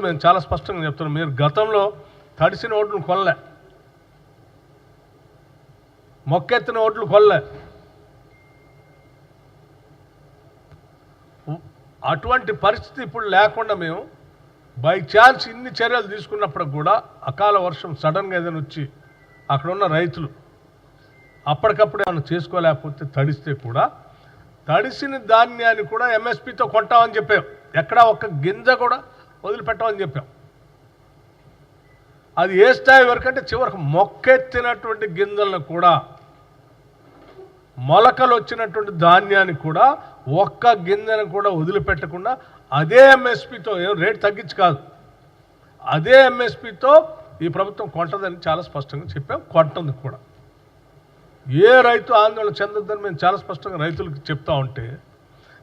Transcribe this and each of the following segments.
ఈరోజు మేము చాలా స్పష్టంగా చెప్తున్నాం, మీరు గతంలో తడిసిన ఓట్లు కొనలే, మొక్కెత్తిన ఓట్లు కొనలే. అటువంటి పరిస్థితి ఇప్పుడు లేకుండా మేము బై ఛాన్స్ ఇన్ని చర్యలు తీసుకున్నప్పుడు కూడా అకాల వర్షం సడన్గా ఏదైనా వచ్చి అక్కడ ఉన్న రైతులు అప్పటికప్పుడు ఏమైనా చేసుకోలేకపోతే తడిస్తే కూడా తడిసిన ధాన్యాన్ని కూడా ఎంఎస్పితో కొంటామని చెప్పాం. ఎక్కడా ఒక్క గింజ కూడా వదిలిపెట్టామని చెప్పాం. అది ఏ స్థాయి వరకు అంటే చివరికి మొక్కెత్తినటువంటి గింజలను కూడా, మొలకలు వచ్చినటువంటి ధాన్యాన్ని కూడా ఒక్క గింజను కూడా వదిలిపెట్టకుండా అదే ఎంఎస్పితో, రేటు తగ్గించి కాదు, అదే ఎంఎస్పితో ఈ ప్రభుత్వం కొంటదని చాలా స్పష్టంగా చెప్పాం. కొంటుంది కూడా. ఏ రైతు ఆందోళన చెందొద్దని మేము చాలా స్పష్టంగా రైతులకు చెప్తా ఉంటే,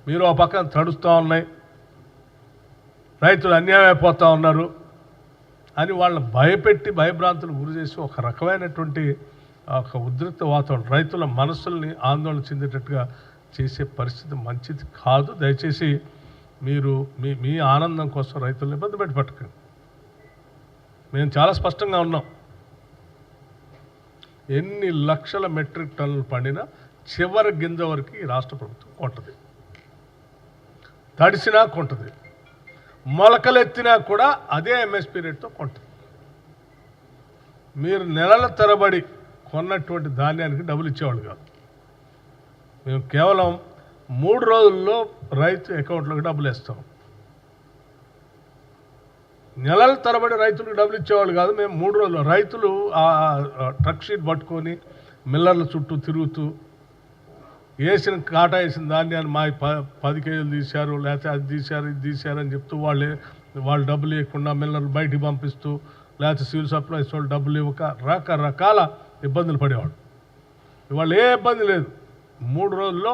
మీరు ఆ పక్కన తడుస్తూ ఉన్నాయి, రైతులు అన్యాయం అయిపోతూ ఉన్నారు అని వాళ్ళని భయపెట్టి భయభ్రాంతులు గురి చేసి ఒక రకమైనటువంటి ఒక ఉద్రిక్త వాతావరణం, రైతుల మనస్సుల్ని ఆందోళన చెందేటట్టుగా చేసే పరిస్థితి మంచిది కాదు. దయచేసి మీరు మీ ఆనందం కోసం రైతులను ఇబ్బంది పెట్టకండి. మేము చాలా స్పష్టంగా ఉన్నాం. ఎన్ని లక్షల మెట్రిక్ టన్నులు పండినా చివరి గింజ వరకు ఈ రాష్ట్ర ప్రభుత్వం కొంటది, తడిసినా కొంటది, మొలకలెత్తినా కూడా అదే ఎంఎస్పీ రేట్తో కొంటది. మీరు నెలల తరబడి కొన్నటువంటి ధాన్యానికి డబ్బులు ఇచ్చేవాళ్ళు కాదు. మేము కేవలం 3 రోజుల్లో రైతు అకౌంట్లోకి డబ్బులు వేస్తాం. నెలల తరబడి రైతులకు డబ్బులు ఇచ్చేవాళ్ళు కాదు. మేము 3 రోజుల్లో రైతులు ఆ ట్రక్ షీట్ పట్టుకొని మిల్లర్ల చుట్టూ తిరుగుతూ వేసిన కాటా వేసిన ధాన్యాన్ని మా 10 కేజీలు తీశారు, లేకపోతే అది తీశారు, ఇది తీశారు అని చెప్తూ వాళ్ళు డబ్బులు ఇవ్వకుండా మిల్లర్లు బయటికి పంపిస్తూ, లేకపోతే సివిల్ సప్లైస్ వాళ్ళు డబ్బులు ఇవ్వక రకరకాల ఇబ్బందులు పడేవాడు. ఇవాళ ఏ ఇబ్బంది లేదు. 3 రోజుల్లో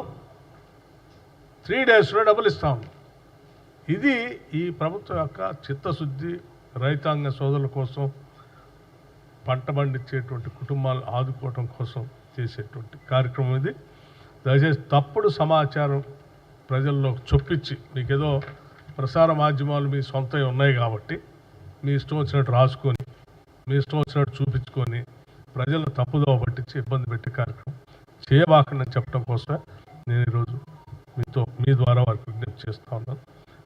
3 డేస్లో డబ్బులు ఇస్తాం. ఇది ఈ ప్రభుత్వం యొక్క చిత్తశుద్ధి, రైతాంగ సోదరుల కోసం, పంట పండించేటువంటి కుటుంబాలు ఆదుకోవటం కోసం చేసేటువంటి కార్యక్రమం ఇది. దయచేసి తప్పుడు సమాచారం ప్రజల్లో చొప్పించి, మీకేదో ప్రసార మాధ్యమాలు మీ సొంతవి ఉన్నాయి కాబట్టి మీ ఇష్టం వచ్చినట్టు రాసుకొని, మీ ఇష్టం వచ్చినట్టు చూపించుకొని ప్రజలను తప్పుదోవ పట్టించి ఇబ్బంది పెట్టే కార్యక్రమం చేయబాకండి చెప్పడం కోసమే నేను ఈరోజు మీ ద్వారా వారికి విజ్ఞప్తి చేస్తూ ఉన్నాను.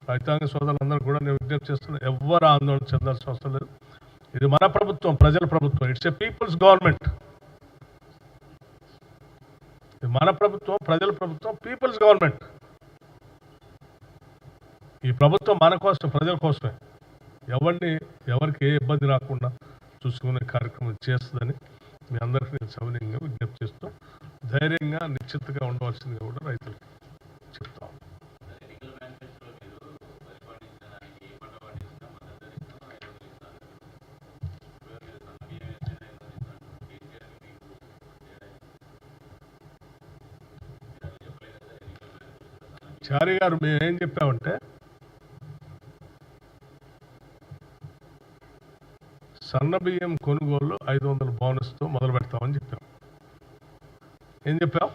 రైతాంగ సోదరులందరూ కూడా నేను విజ్ఞప్తి చేస్తున్నాను, ఎవ్వరు ఆందోళన చెందాల్సిన అవసరం లేదు. ఇది మన ప్రభుత్వం, ప్రజల ప్రభుత్వం. It's a people's government. ఇది మన ప్రభుత్వం, ప్రజల ప్రభుత్వం, పీపుల్స్ గవర్నమెంట్. ఈ ప్రభుత్వం మన కోసం, ప్రజల కోసమే. ఎవరికి ఏ ఇబ్బంది రాకుండా చూసుకునే కార్యక్రమం చేస్తుందని మీ అందరికీ నేను సవినయంగా విజ్ఞప్తి చేస్తూ, ధైర్యంగా నిశ్చితగా ఉండవలసిందిగా కూడా రైతులకు చెప్తాం. చారి గారు, మేమేం చెప్పామంటే, సన్న బియ్యం కొనుగోలు 500 బోనస్తో మొదలు పెడతామని చెప్పాం. ఏం చెప్పాం?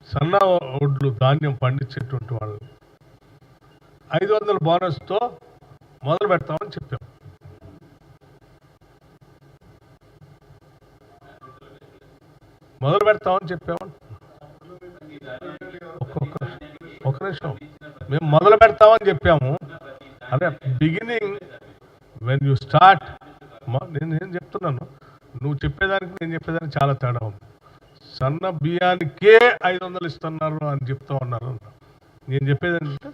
సన్న ఒడ్లు ధాన్యం పండించేటువంటి వాళ్ళు 500 బోనస్తో మొదలు పెడతామని చెప్పాం. మొదలు పెడతామని చెప్పాము. ఒక నిమిషం, మేము మొదలు పెడతామని చెప్పాము. అదే బిగినింగ్ వెన్ యూ స్టార్ట్. నేను చెప్తున్నాను, నువ్వు చెప్పేదానికి నేను చెప్పేదానికి చాలా తేడా ఉంది. సన్న బియ్యానికే 500 ఇస్తున్నారు అని చెప్తా ఉన్నారు. నేను చెప్పేదంటే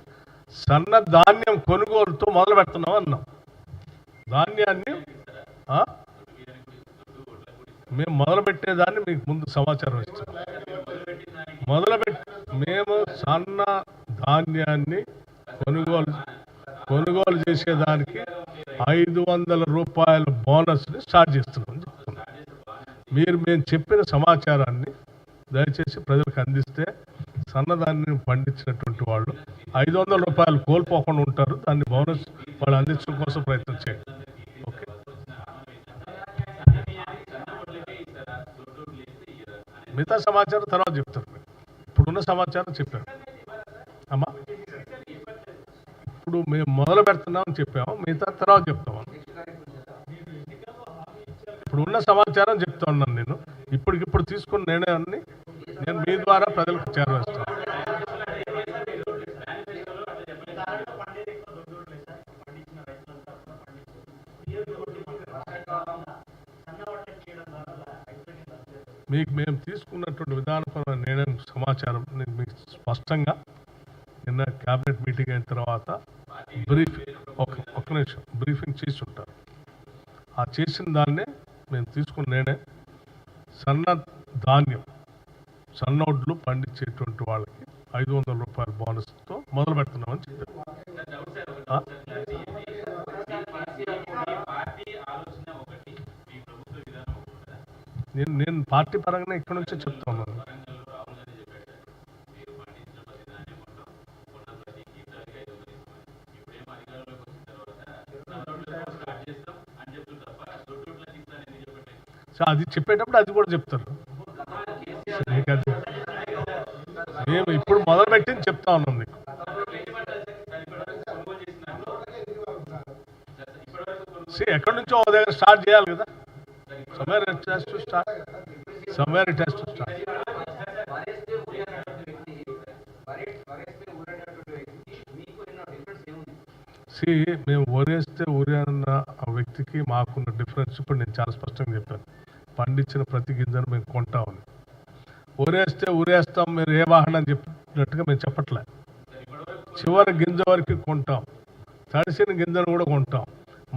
సన్న ధాన్యం కొనుగోలుతో మొదలు పెడుతున్నాం అన్నాం. ధాన్యాన్ని మేము మొదలుపెట్టేదాన్ని మీకు ముందు సమాచారం ఇస్తాం. మేము సన్న ధాన్యాన్ని కొనుగోలు చేసేదానికి 500 రూపాయల బోనస్ని స్టార్ట్ చేస్తున్నాం. మేము చెప్పిన సమాచారాన్ని దయచేసి ప్రజలకు అందిస్తే సన్నధాన్యం పండించినటువంటి వాళ్ళు 500 రూపాయలు కోల్పోకుండా ఉంటారు. దాన్ని బోనస్ వాళ్ళు అందించడం కోసం ప్రయత్నం చేయండి. ఓకే, మిగతా సమాచారం తర్వాత చెప్తారు. ఇప్పుడున్న సమాచారం చెప్పారు అమ్మా. ఇప్పుడు మేము మొదలు పెడుతున్నామని చెప్పాము, మిగతా తర్వాత చెప్తాము. ఇప్పుడు ఉన్న సమాచారం చెప్తా ఉన్నాను. నేను ఇప్పటికిప్పుడు తీసుకున్న నిర్ణయాన్ని నేను మీ ద్వారా ప్రజలకు చేరవేస్తాను. మీకు మేము తీసుకున్నటువంటి విధానపరమైన నిర్ణయం సమాచారం మీకు స్పష్టంగా నిన్న క్యాబినెట్ మీటింగ్ అయిన తర్వాత బ్రీఫింగ్ చేసి ఉంటారు. ఆ చేసిన దాన్నే మేము తీసుకున్న నిర్ణయం సన్న ధాన్యం సన్నోడ్లు పండించేటువంటి వాళ్ళకి 500 రూపాయల బోనస్తో మొదలు పెడుతున్నామని చెప్పారు. నేను పార్టీ పరంగా ఇక్కడ నుంచే చెప్తా ఉన్నాను. అది చెప్పేటప్పుడు అది కూడా చెప్తారు. మేము ఇప్పుడు మొదలు పెట్టింది చెప్తా ఉన్నాం మీకు. ఎక్కడి నుంచో ఒక దగ్గర స్టార్ట్ చేయాలి కదా. somewhere it has to start. మేము ఊరేస్తే ఊరే అన్న ఆ వ్యక్తికి మాకున్న డిఫరెన్స్ ఇప్పుడు నేను చాలా స్పష్టంగా చెప్పాను. పండించిన ప్రతి గింజను మేము కొంటామని. ఊరేస్తే ఊరేస్తాం మీరు ఏ వాహనం చెప్పినట్టుగా మేము చెప్పట్లే. చివరి గింజ వరకు కొంటాం, తడిసిన గింజను కూడా కొంటాం,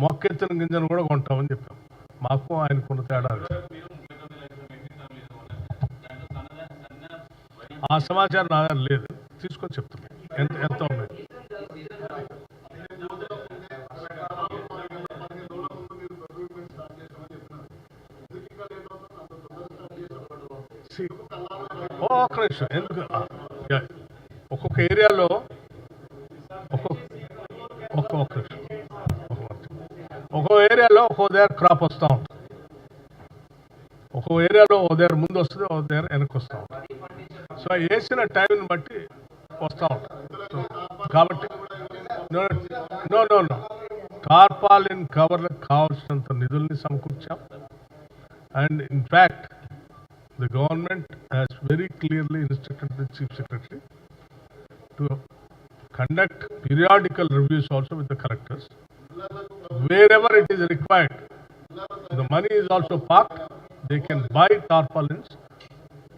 మొక్కెత్తిన గింజను కూడా కొంటామని చెప్పాం. మాకు ఆయనకున్న తేడా. ఆ సమాచారం నా దగ్గర లేదు, తీసుకొని చెప్తున్నాం ఎంత ఉన్నాయి. ఒక్క నిమిషం, ఎందుకు ఒక్కొక్క ఏరియాలో ఒక్కో ఏరియాలో ఒక్కో దగ్గర క్రాప్ వస్తూ ఉంటుంది. ఒక్కో ఏరియాలో ఓ దగ్గర ముందు వస్తుంది, ఓ దగ్గర వెనక్కి వస్తూ ఉంటుంది. సో వేసిన టైంని బట్టి వస్తూ ఉంటుంది. కాబట్టి నో టార్పాలిన్ కవర్లకు కావాల్సినంత నిధుల్ని సమకూర్చాం. And in fact the government has very clearly instructed the Chief Secretary to conduct periodical reviews also with the collectors. Wherever it is required, the money is also parked. They can buy tarpaulins.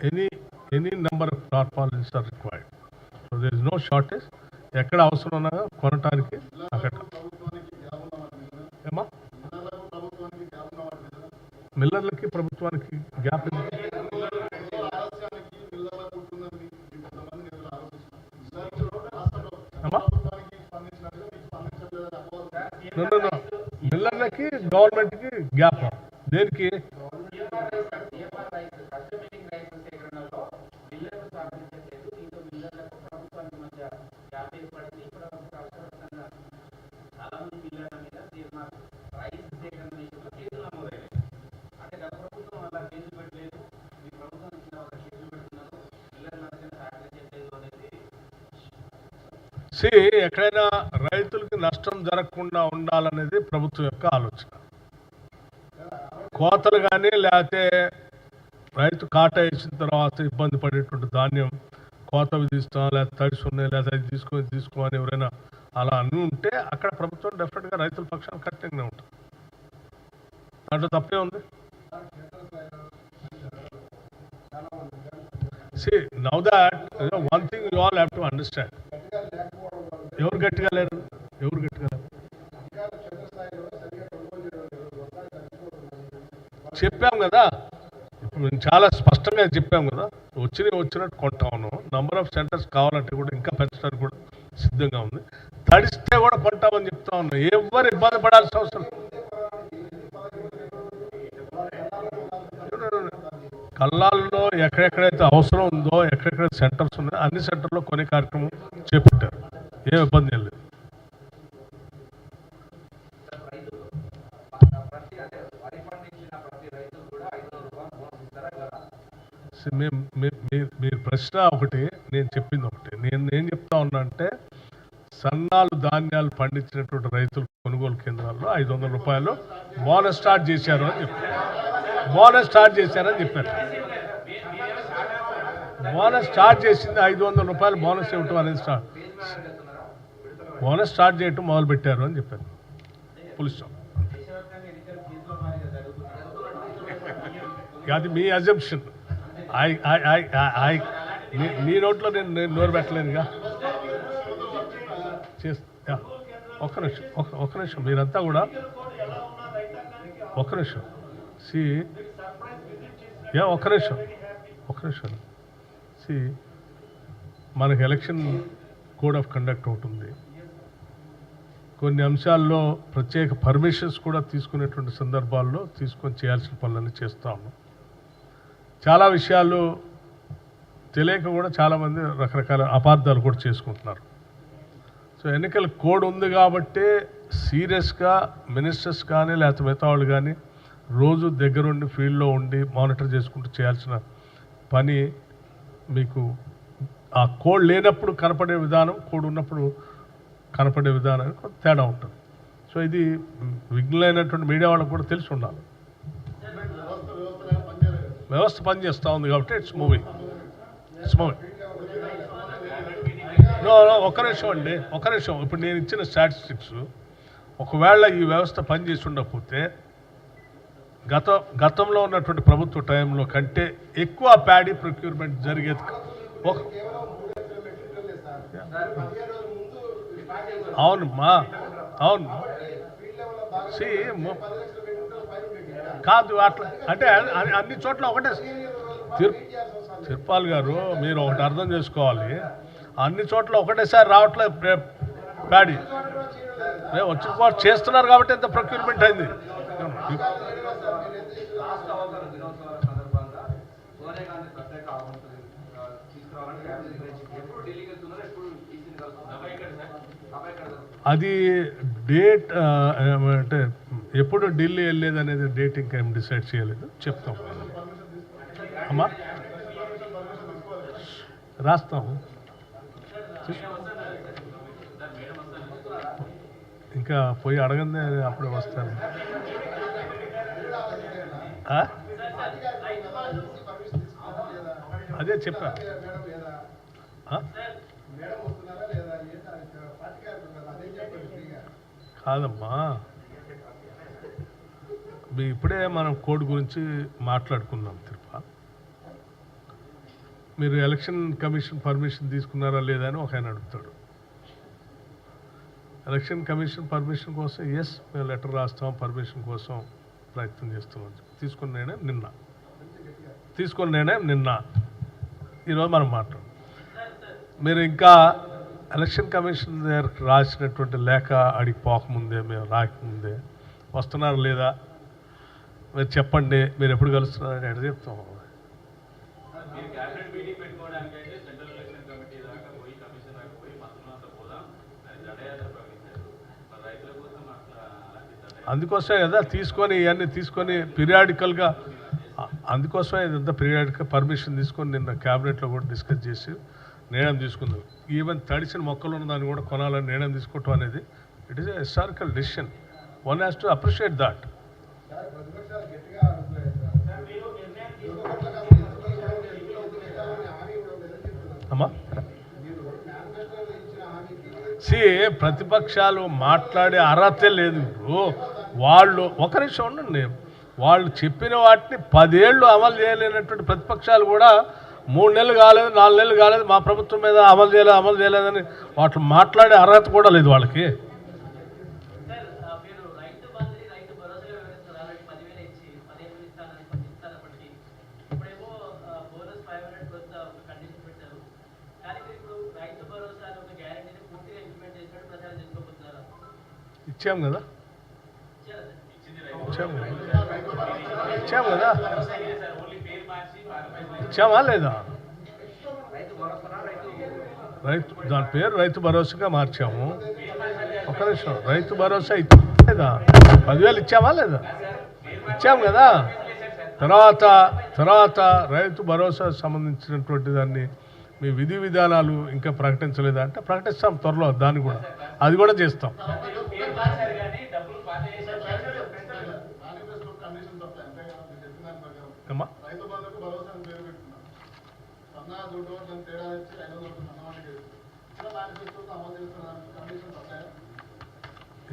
Any number of tarpaulins are required. So there is no shortage. ఎక్కడ అవసరం ఉన్నా కొనటానికి అక్కడ ఏమా మిల్లర్లకి ప్రభుత్వానికి gap మిల్లర్లకి గవర్నమెంట్కి gap దేనికి? ఎక్కడైనా రైతులకి నష్టం జరగకుండా ఉండాలనేది ప్రభుత్వం యొక్క ఆలోచన. కోతలు కానీ లేకపోతే రైతు కాటా వేసిన తర్వాత ఇబ్బంది పడేటువంటి ధాన్యం కోత విధిస్తాం, లేకపోతే తడిసి ఉన్నాయి, లేదా అది తీసుకోని ఎవరైనా అలా అన్నీ ఉంటే అక్కడ ప్రభుత్వం డెఫినెట్గా రైతుల పక్షాన్ని కఠినంగానే ఉంటుంది. దాంట్లో తప్పే ఉంది. Now that one thing you all have to understand. ఎవరు గట్టిగా లేరు? చెప్పాం కదా, ఇప్పుడు మేము చాలా స్పష్టంగా చెప్పాం కదా, వచ్చినట్టు కొంటా ఉన్నాం. నంబర్ ఆఫ్ సెంటర్స్ కావాలంటే కూడా ఇంకా పెంచడానికి కూడా సిద్ధంగా ఉంది. తడిస్తే కూడా కొంటామని చెప్తా ఉన్నాం. ఎవరు ఇబ్బంది పడాల్సిన అవసరం. కల్లాల్లో ఎక్కడెక్కడైతే అవసరం ఉందో, ఎక్కడెక్కడ సెంటర్స్ ఉన్నాయో అన్ని సెంటర్లో కొనే కార్యక్రమం చేపట్టారు. ఏం ఇబ్బంది ఏం లేదు. మీరు ప్రశ్న ఒకటి, నేను చెప్పింది ఒకటి. నేను ఏం చెప్తా ఉన్నా అంటే సన్నాలు ధాన్యాలు పండించినటువంటి రైతుల కొనుగోలు కేంద్రాల్లో 500 రూపాయలు బోనస్ స్టార్ట్ చేశారు అని చెప్పారు. బోనస్ స్టార్ట్ చేసింది 500 రూపాయలు బోనస్ ఇవ్వటం అనేది బోనస్ స్టార్ట్ చేయటం మొదలుపెట్టారు అని చెప్పారు. పులిస్ స్టాప్. అది మీ అజంప్షన్. నీ నోట్లో నేను నోరు పెట్టలేనుగా. ఒక్క నిమిషం మీరంతా కూడా ఒక్క నిమిషం మనకి ఎలక్షన్ కోడ్ ఆఫ్ కండక్ట్ ఒకటి ఉంది. కొన్ని అంశాల్లో ప్రత్యేక పర్మిషన్స్ కూడా తీసుకునేటువంటి సందర్భాల్లో తీసుకొని చేయాల్సిన పనులన్నీ చేస్తా ఉన్నాం. చాలా విషయాలు తెలియక కూడా చాలామంది రకరకాల అపార్థాలు కూడా చేసుకుంటున్నారు. సో ఎన్నికల కోడ్ ఉంది కాబట్టి సీరియస్గా మినిస్టర్స్ కానీ లేకపోతే మిగతా వాళ్ళు కానీ రోజు దగ్గరుండి ఫీల్డ్లో ఉండి మానిటర్ చేసుకుంటూ చేయాల్సిన పని మీకు ఆ కోడ్ లేనప్పుడు కనపడే విధానం, కోడ్ ఉన్నప్పుడు కనపడే విధానానికి కొంత తేడా ఉంటుంది. సో ఇది విఘ్నులైనటువంటి మీడియా వాళ్ళకు కూడా తెలిసి ఉండాలి. వ్యవస్థ పనిచేస్తూ ఉంది కాబట్టి ఇట్స్ మూవింగ్. ఒక్క నిమిషం ఇప్పుడు నేను ఇచ్చిన స్టాటిస్టిక్స్ ఒకవేళ ఈ వ్యవస్థ పనిచేసి ఉండకపోతే గతంలో ఉన్నటువంటి ప్రభుత్వ టైంలో కంటే ఎక్కువ ప్యాడీ ప్రొక్యూర్మెంట్ జరిగేది. అవును కాదు అట్లా అంటే అన్ని చోట్ల ఒకటే. తిరుపాల్ గారు మీరు ఒకటి అర్థం చేసుకోవాలి, అన్ని చోట్ల ఒకటేసారి రావట్లేదు ప్యాడీ. వచ్చిన వారు చేస్తున్నారు కాబట్టి ఎంత ప్రొక్యూర్మెంట్ అయింది. అది డేట్ అంటే ఎప్పుడు ఢిల్లీ వెళ్ళేది అనేది డేట్ ఇంకా ఏం డిసైడ్ చేయలేదు, చెప్తాం అమ్మా, రాస్తాము. ఇంకా పోయి అడగందే అప్పుడే వస్తాను. అదే చెప్పా కాదమ్మా, ఇప్పుడే మనం కోడ్ గురించి మాట్లాడుకున్నాం. తిరుపతి మీరు ఎలక్షన్ కమిషన్ పర్మిషన్ తీసుకున్నారా లేదా అని ఒక ఆయన అడుగుతాడు. ఎలక్షన్ కమిషన్ పర్మిషన్ కోసం మేము లెటర్ రాస్తాం, పర్మిషన్ కోసం ప్రయత్నం చేస్తున్నాం. తీసుకున్న నిర్ణయం నిన్న ఈరోజు మనం మాట్లాడు. మీరు ఇంకా ఎలక్షన్ కమిషన్ దగ్గరకు రాసినటువంటి లేఖ అడిగి పోకముందే, మేము రాకముందే వస్తున్నారు లేదా మీరు చెప్పండి, మీరు ఎప్పుడు కలుస్తున్నారని ఎక్కడ చెప్తాం. అందుకోసమే కదా ఇవన్నీ తీసుకొని పీరియాడికల్గా, అందుకోసమే ఇదంతా పీరియాడికల్ పర్మిషన్ తీసుకొని నిన్న క్యాబినెట్లో కూడా డిస్కస్ చేసి నిర్ణయం తీసుకుందాం. ఈవెన్ తడిసిన మొక్కలు ఉన్న దాన్ని కూడా కొనాలని నిర్ణయం తీసుకోవటం అనేది it is a historical decision. One has to appreciate that. అమ్మా ప్రతిపక్షాలు మాట్లాడే అర్హతే లేదు. వాళ్ళు ఒక నిమిషం ఉండండి, వాళ్ళు చెప్పిన వాటిని 10 ఏళ్ళు అమలు చేయలేనటువంటి ప్రతిపక్షాలు కూడా 3 నెలలు కాలేదు, 4 నెలలు కాలేదు, మా ప్రభుత్వం మీద అమలు చేయలేదని వాటిని మాట్లాడే అర్హత కూడా లేదు వాళ్ళకి. ఇచ్చాము కదా ఇచ్చామా లేదా? దాని పేరు రైతు భరోసాగా మార్చాము. ఒక నిమిషం, రైతు భరోసా ఇచ్చేదా? 10,000 ఇచ్చామా లేదా? ఇచ్చాము కదా. తర్వాత రైతు భరోసా సంబంధించినటువంటి దాన్ని మీ విధి విధానాలు ఇంకా ప్రకటించలేదా అంటే ప్రకటిస్తాం త్వరలో, దాన్ని కూడా అది కూడా చేస్తాం. అమ్మా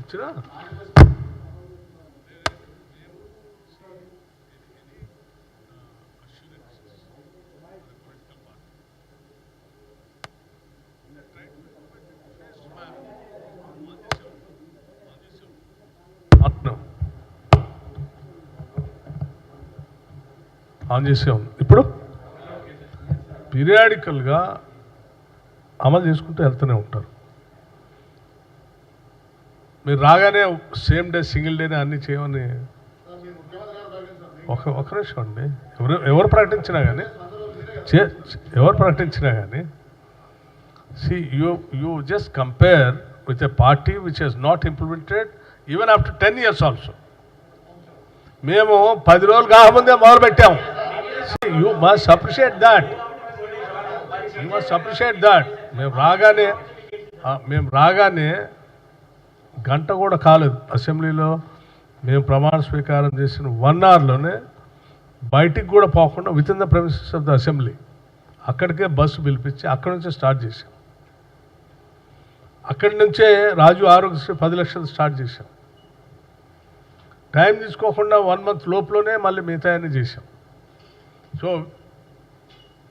ఇచ్చినా ఆన్ చేసే ఉంది. ఇప్పుడు పీరియాడికల్గా అమలు చేసుకుంటూ వెళ్తూనే ఉంటారు. మీరు రాగానే సేమ్ డే సింగిల్ డేనే అన్నీ చేయమని ఒక నిమిషం అండి. ఎవరు ప్రకటించినా కానీ see you just compare with a party which has not implemented even after 10 years also. మేము 10 రోజులు కాకముందే మొదలు పెట్టాము. You must appreciate that. మేము రాగానే గంట కూడా కాలేదు అసెంబ్లీలో. మేము ప్రమాణ స్వీకారం చేసిన 1 అవర్లోనే బయటికి కూడా పోకుండా with in the premises of the assembly అక్కడికే బస్సు పిలిపించి అక్కడి నుంచే స్టార్ట్ చేశాం. అక్కడి నుంచే రాజు ఆరోగ్యశ్రీ 10 లక్షలు స్టార్ట్ చేశాం. టైం తీసుకోకుండా 1 మంత్ లోపలనే మళ్ళీ మిగతా అన్ని చేశాం. So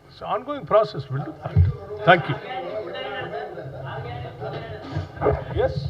it's ongoing process. Will do that. Thank you. Yes